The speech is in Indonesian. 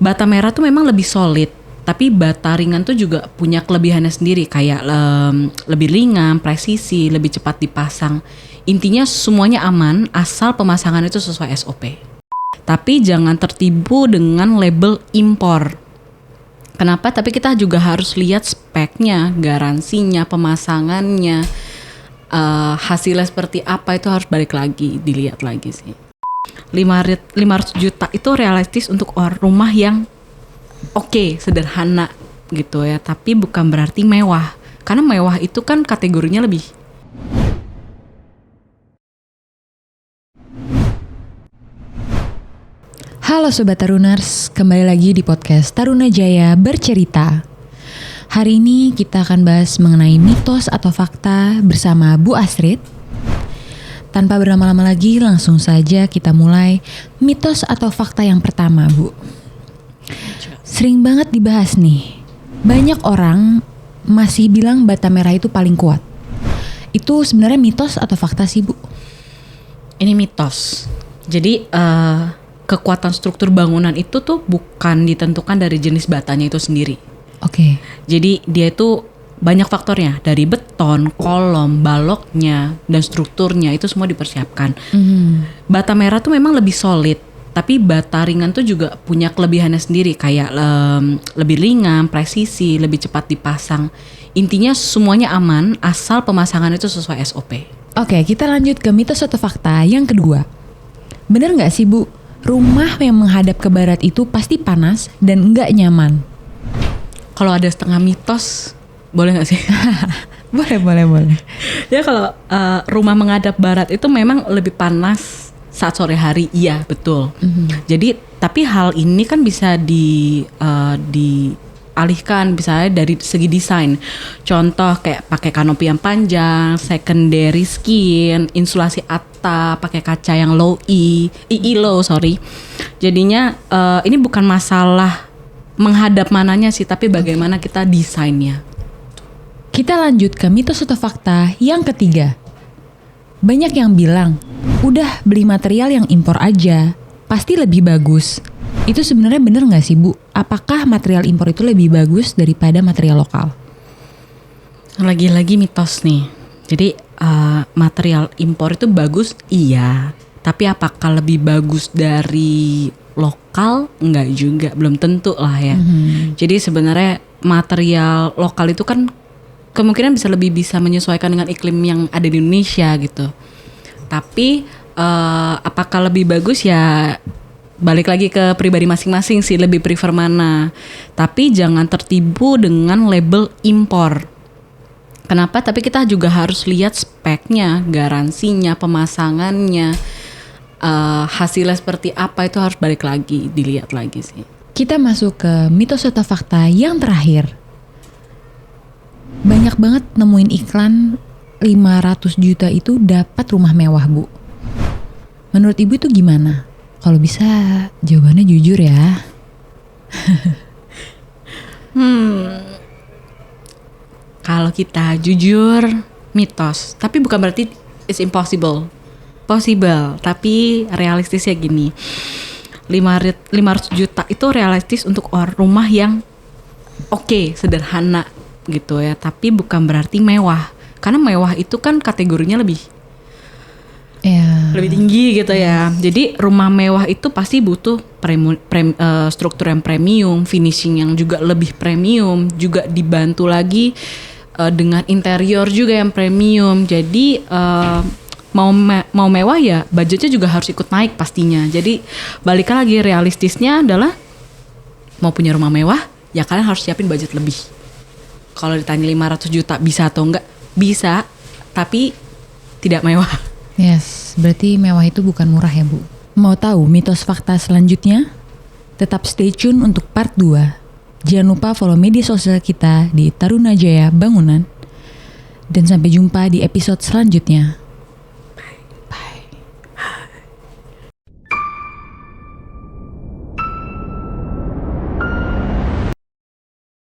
Bata merah tuh memang lebih solid, tapi bata ringan tuh juga punya kelebihannya sendiri, kayak lebih ringan, presisi, lebih cepat dipasang. Intinya semuanya aman asal pemasangan itu sesuai SOP. Tapi jangan tertipu dengan label impor. Kenapa? Tapi kita juga harus lihat speknya, garansinya, pemasangannya, hasilnya seperti apa, itu harus balik lagi, dilihat lagi sih. 500 juta itu realistis untuk rumah yang oke, sederhana gitu ya, tapi bukan berarti mewah. Karena mewah itu kan kategorinya lebih. Halo Sobat Taruners, kembali lagi di podcast Taruna Jaya Bercerita. Hari ini kita akan bahas mengenai mitos atau fakta bersama Bu Astrid. Tanpa berlama-lama lagi, langsung saja kita mulai mitos atau fakta yang pertama, Bu. Sering banget dibahas nih, banyak orang masih bilang bata merah itu paling kuat. Itu sebenarnya mitos atau fakta sih, Bu? Ini mitos. Jadi kekuatan struktur bangunan itu tuh bukan ditentukan dari jenis batanya itu sendiri. Oke. Jadi dia itu banyak faktornya, dari beton, kolom, baloknya, dan strukturnya itu semua dipersiapkan. Bata merah tuh memang lebih solid, tapi bata ringan tuh juga punya kelebihannya sendiri, kayak lebih ringan, presisi, lebih cepat dipasang. Intinya semuanya aman asal pemasangan itu sesuai SOP. Oke, kita lanjut ke mitos atau fakta yang kedua. Bener nggak sih, Bu? Rumah yang menghadap ke barat itu pasti panas dan nggak nyaman. Kalau ada setengah mitos, boleh nggak sih? Boleh. Ya kalau rumah menghadap barat itu memang lebih panas saat sore hari, iya betul. Jadi tapi hal ini kan bisa dialihkan misalnya dari segi desain. Contoh kayak pakai kanopi yang panjang, secondary skin, insulasi atap, pakai kaca yang low low. Jadinya ini bukan masalah menghadap mananya sih, tapi bagaimana kita desainnya. Kita lanjut ke mitos atau fakta yang ketiga. Banyak yang bilang, udah beli material yang impor aja, pasti lebih bagus. Itu sebenarnya bener gak sih, Bu? Apakah material impor itu lebih bagus daripada material lokal? Lagi-lagi mitos nih. Jadi material impor itu bagus, iya. Tapi apakah lebih bagus dari lokal? Enggak juga, belum tentu lah ya. Jadi sebenarnya material lokal itu kan kemungkinan bisa menyesuaikan dengan iklim yang ada di Indonesia gitu. Tapi apakah lebih bagus ya balik lagi ke pribadi masing-masing sih, lebih prefer mana. Tapi jangan tertipu dengan label impor. Kenapa? Tapi kita juga harus lihat speknya, garansinya, pemasangannya, hasilnya seperti apa, itu harus balik lagi, dilihat lagi sih. Kita masuk ke mitos atau fakta yang terakhir. Banyak banget nemuin iklan 500 juta itu dapat rumah mewah, Bu. Menurut Ibu itu gimana? Kalau bisa jawabannya jujur ya. Kalau kita jujur, mitos. Tapi bukan berarti it's impossible. Possible, tapi realistisnya gini. 500 juta itu realistis untuk rumah yang oke, sederhana gitu ya. Tapi bukan berarti mewah. Karena mewah itu kan kategorinya lebih tinggi gitu ya. Jadi rumah mewah itu pasti butuh struktur yang premium, finishing yang juga lebih premium, juga dibantu lagi dengan interior juga yang premium. Jadi mau mewah ya budgetnya juga harus ikut naik pastinya. Jadi balik lagi, realistisnya adalah mau punya rumah mewah ya kalian harus siapin budget lebih. Kalau ditanya 500 juta bisa atau enggak? Bisa, tapi tidak mewah. Yes, berarti mewah itu bukan murah ya, Bu. Mau tahu mitos fakta selanjutnya? Tetap stay tune untuk part 2. Jangan lupa follow media sosial kita di Taruna Jaya Bangunan. Dan sampai jumpa di episode selanjutnya.